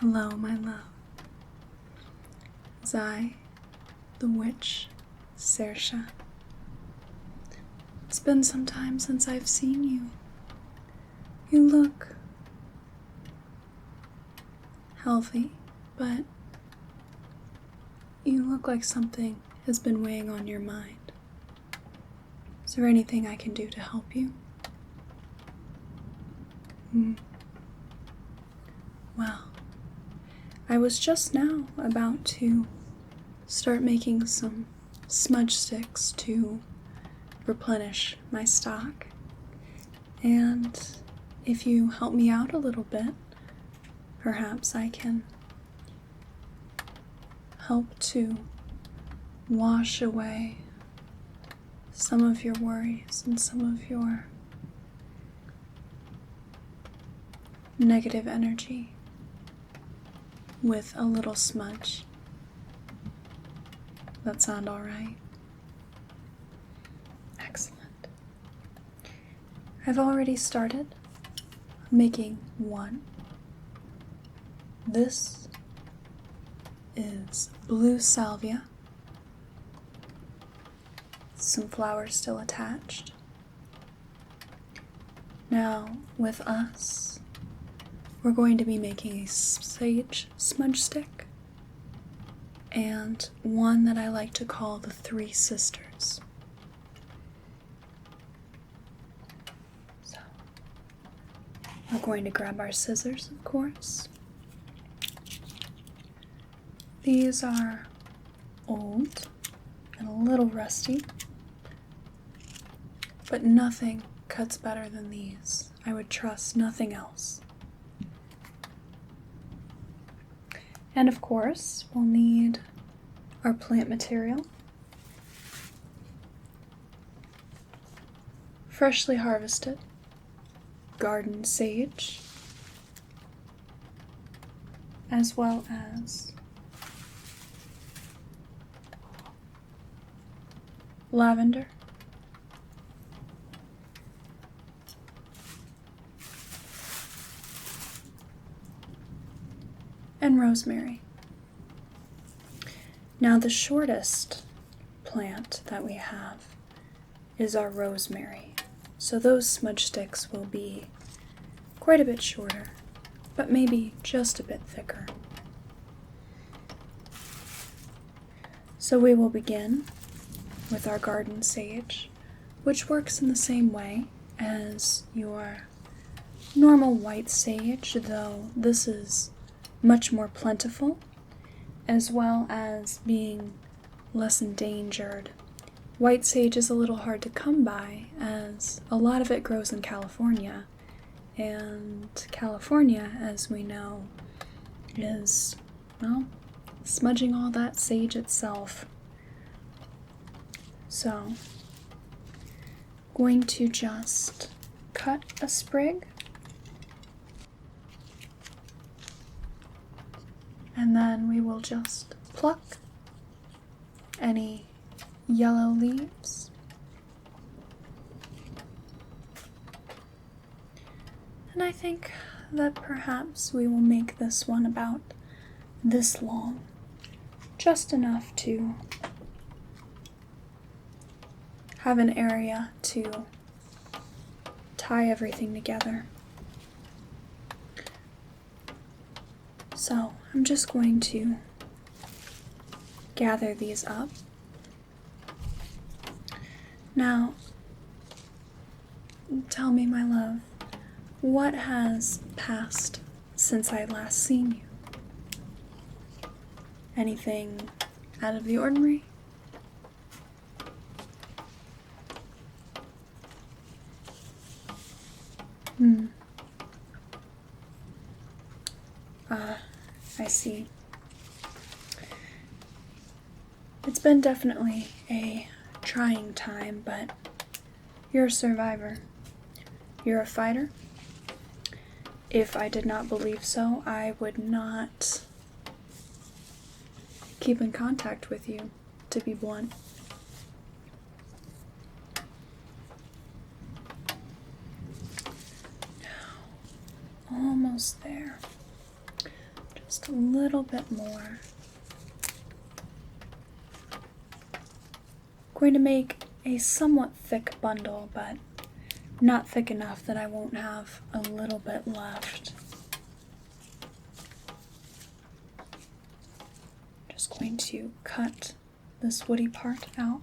Hello, my love. As I, the witch, Saoirse. It's been some time since I've seen you. You look healthy, but you look like something has been weighing on your mind. Is there anything I can do to help you? Well, I was just now about to start making some smudge sticks to replenish my stock. And if you help me out a little bit, perhaps I can help to wash away some of your worries and some of your negative energy with a little smudge. That sound all right? Excellent. I've already started making one. This is blue salvia. Some flowers still attached. Now, with us, we're going to be making a sage smudge stick and one that I like to call the Three Sisters. So, we're going to grab our scissors, of course. These are old and a little rusty, but nothing cuts better than these. I would trust nothing else. And of course, we'll need our plant material. Freshly harvested garden sage, as well as lavender, and rosemary. Now the shortest plant that we have is our rosemary, so those smudge sticks will be quite a bit shorter, but maybe just a bit thicker. So we will begin with our garden sage, which works in the same way as your normal white sage, though this is much more plentiful, as well as being less endangered. White sage is a little hard to come by, as a lot of it grows in California, and California, as we know, is, well, smudging all that sage itself. So, going to just cut a sprig, and then we will just pluck any yellow leaves. And I think that perhaps we will make this one about this long, just enough to have an area to tie everything together. So I'm just going to gather these up. Now, tell me, my love, what has passed since I last seen you? Anything out of the ordinary? I see. It's been definitely a trying time, but you're a survivor. You're a fighter. If I did not believe so, I would not keep in contact with you, to be blunt. Almost there. Just a little bit more. Going to make a somewhat thick bundle, but not thick enough that I won't have a little bit left. Just going to cut this woody part out.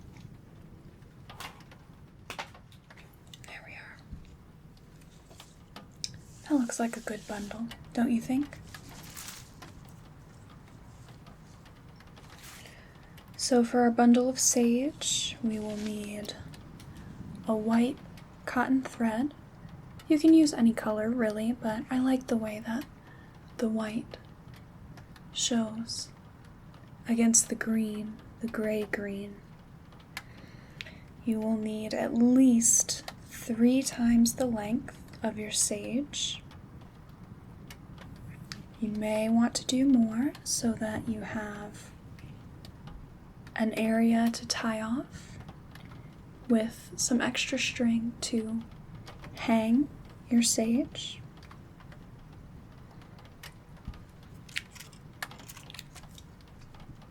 There we are. That looks like a good bundle, don't you think? So for our bundle of sage, we will need a white cotton thread. You can use any color really, but I like the way that the white shows against the green, the gray green. You will need at least 3 times the length of your sage. You may want to do more so that you have an area to tie off with some extra string to hang your sage.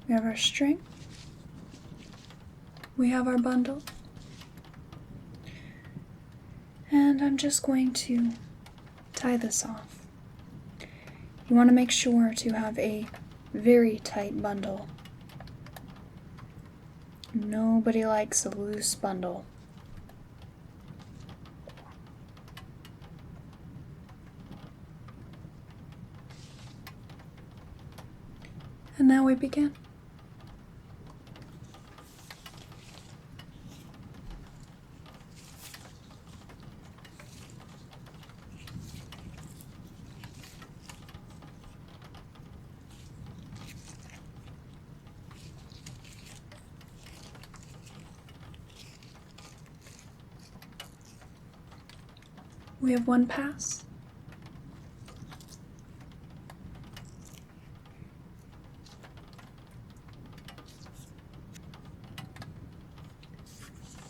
We have our string. We have our bundle. And I'm just going to tie this off. You want to make sure to have a very tight bundle. Nobody likes a loose bundle. And now we begin. We have 1 pass.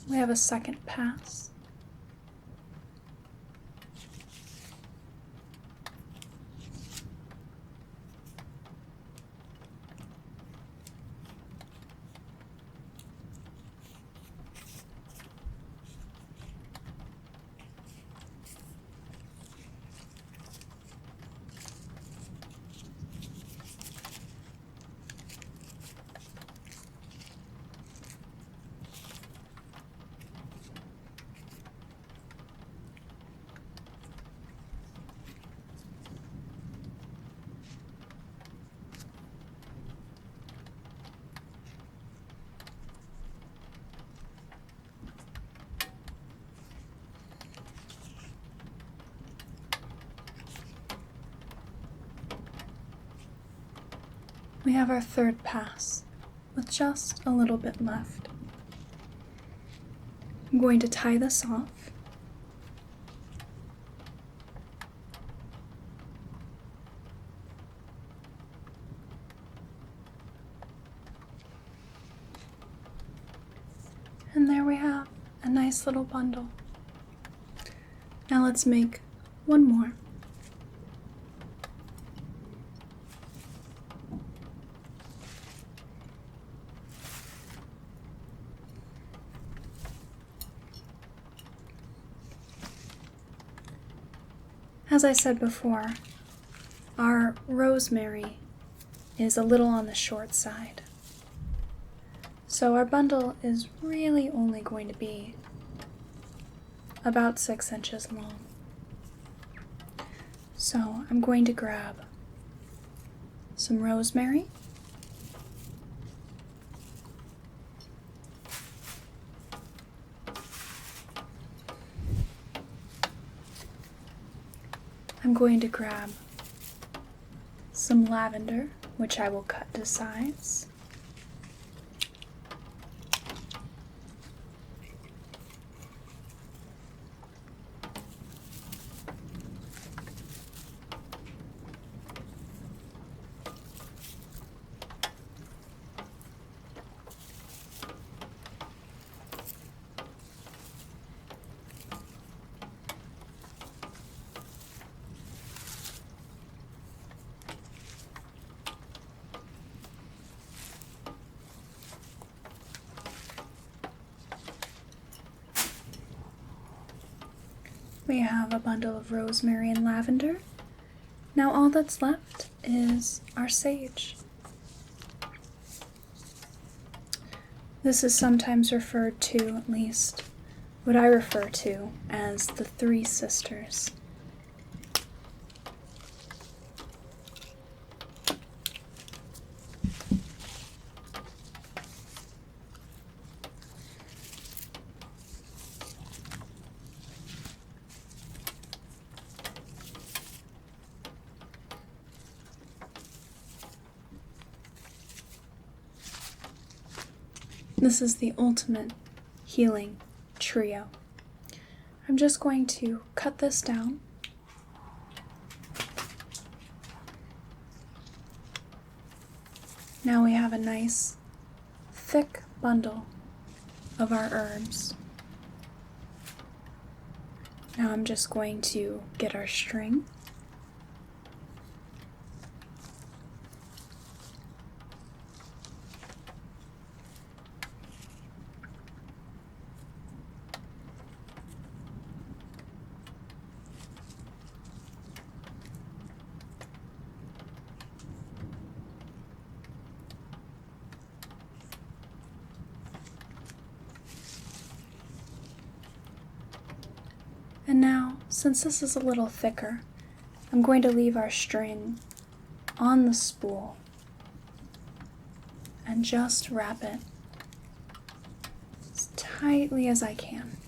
We have a 2nd pass. We have our 3rd pass with just a little bit left. I'm going to tie this off. And there we have a nice little bundle. Now let's make 1 more. As I said before, our rosemary is a little on the short side. So our bundle is really only going to be about 6 inches long. So I'm going to grab some rosemary. I'm going to grab some lavender, which I will cut to size. we have a bundle of rosemary and lavender. Now all that's left is our sage. This is sometimes referred to, at least what I refer to, as the Three Sisters. This is the ultimate healing trio. I'm just going to cut this down. Now we have a nice thick bundle of our herbs. Now I'm just going to get our string. And now, since this is a little thicker, I'm going to leave our string on the spool and just wrap it as tightly as I can.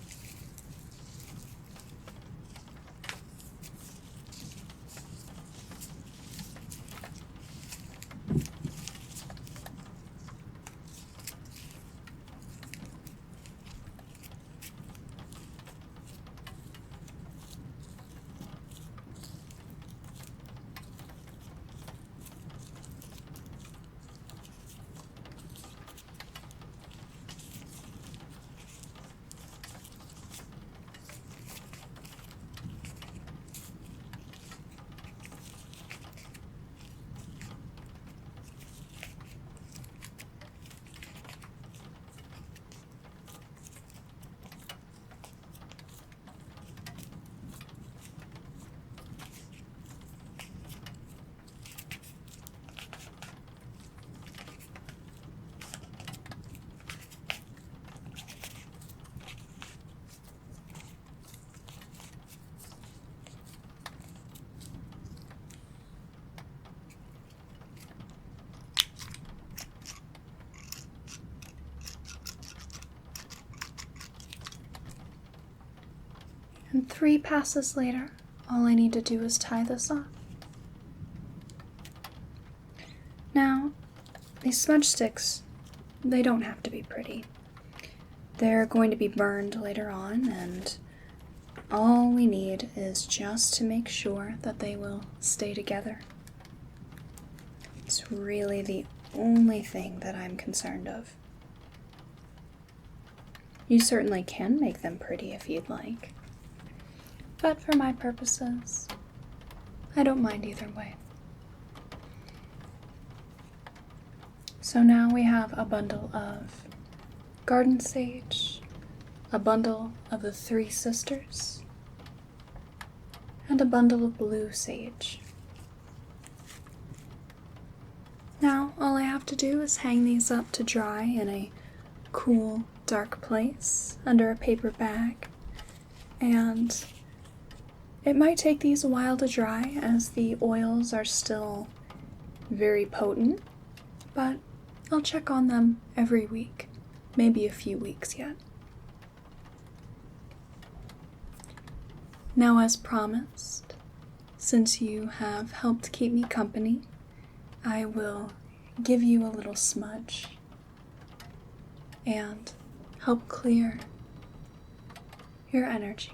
And 3 passes later, all I need to do is tie this off. Now, these smudge sticks, they don't have to be pretty. They're going to be burned later on, and all we need is just to make sure that they will stay together. It's really the only thing that I'm concerned of. You certainly can make them pretty if you'd like. But for my purposes, I don't mind either way. So now we have a bundle of garden sage, a bundle of the Three Sisters, and a bundle of blue sage. Now all I have to do is hang these up to dry in a cool, dark place under a paper bag, and it might take these a while to dry as the oils are still very potent, but I'll check on them every week, maybe a few weeks yet. Now, as promised, since you have helped keep me company, I will give you a little smudge and help clear your energy.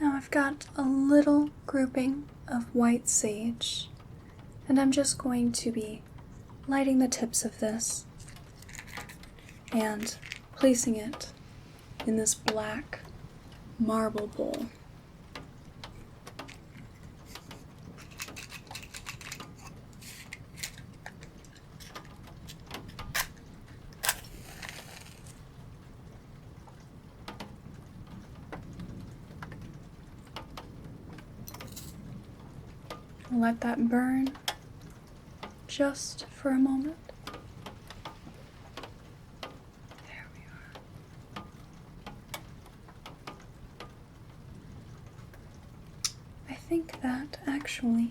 Now I've got a little grouping of white sage, and I'm just going to be lighting the tips of this and placing it in this black marble bowl. Let that burn just for a moment. There we are. I think that actually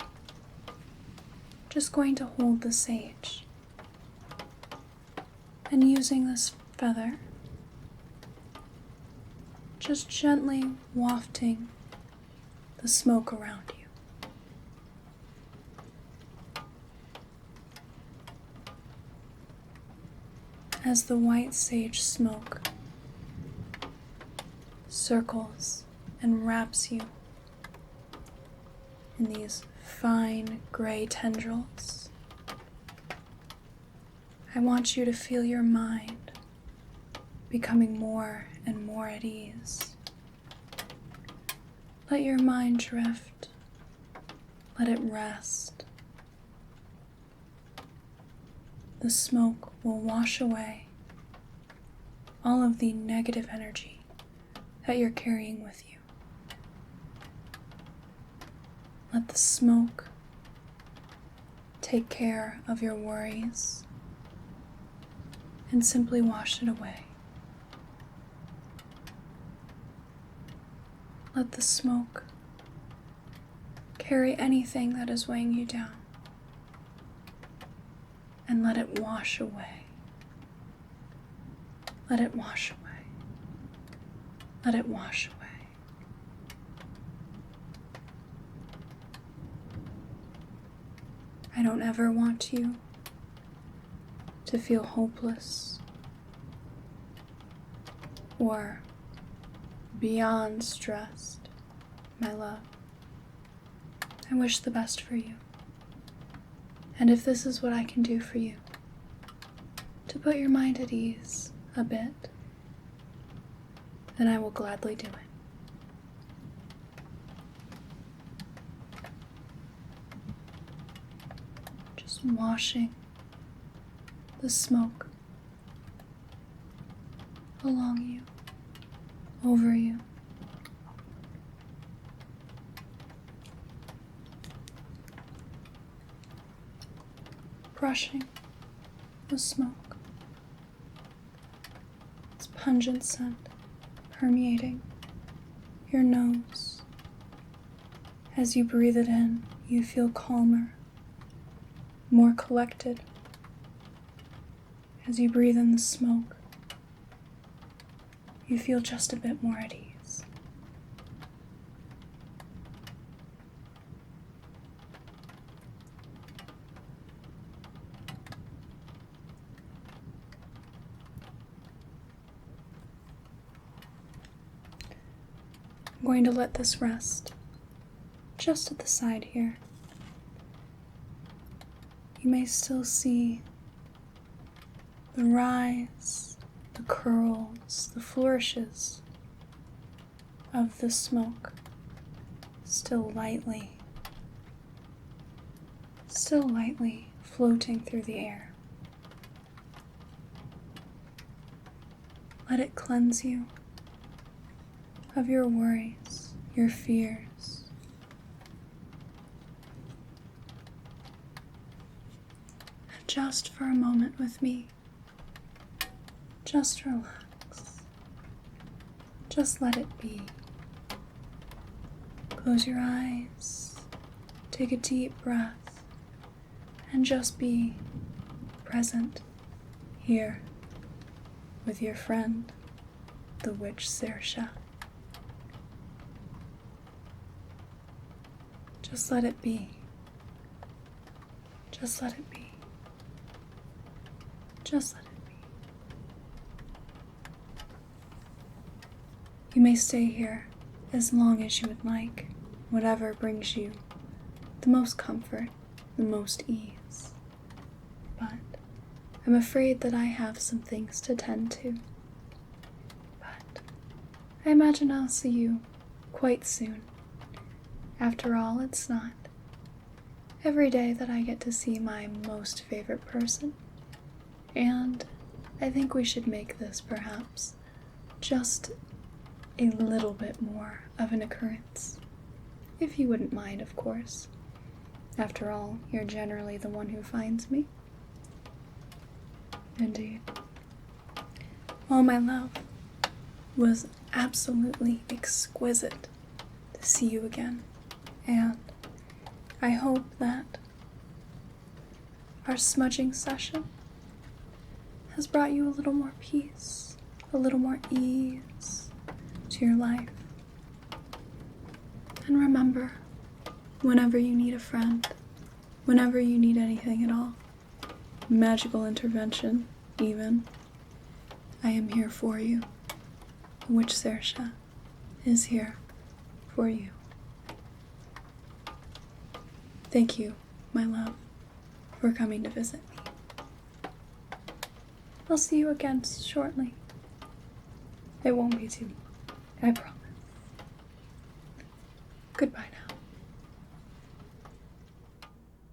just going to hold the sage and using this feather, just gently wafting the smoke around you. As the white sage smoke circles and wraps you in these fine gray tendrils, I want you to feel your mind becoming more and more at ease. Let your mind drift. Let it rest. The smoke will wash away all of the negative energy that you're carrying with you. Let the smoke take care of your worries and simply wash it away. Let the smoke carry anything that is weighing you down and let it wash away. Let it wash away. Let it wash away. I don't ever want you to feel hopeless or beyond stressed, my love. I wish the best for you. And if this is what I can do for you, to put your mind at ease a bit, then I will gladly do it. Just washing the smoke along you, over you. Brushing the smoke, its pungent scent permeating your nose. As you breathe it in, you feel calmer, more collected. As you breathe in the smoke, you feel just a bit more at ease. I'm going to let this rest just at the side here. You may still see the rise, the curls, the flourishes of the smoke still lightly floating through the air. Let it cleanse you of your worries, your fears. And just for a moment with me, just relax. Just let it be. Close your eyes, take a deep breath, and just be present here with your friend, the witch Saoirse. Just let it be. Just let it be. Just let it be. You may stay here as long as you would like, whatever brings you the most comfort, the most ease. But I'm afraid that I have some things to tend to. But I imagine I'll see you quite soon. After all, it's not every day that I get to see my most favorite person. And I think we should make this perhaps just a little bit more of an occurrence. If you wouldn't mind, of course. After all, you're generally the one who finds me. Indeed. Well, my love, was absolutely exquisite to see you again, and I hope that our smudging session has brought you a little more peace, a little more ease to your life. And remember, whenever you need a friend, whenever you need anything at all, magical intervention even, I am here for you. Witch Saoirse is here for you. Thank you, my love, for coming to visit me. I'll see you again shortly. It won't be too long, I promise. Goodbye now.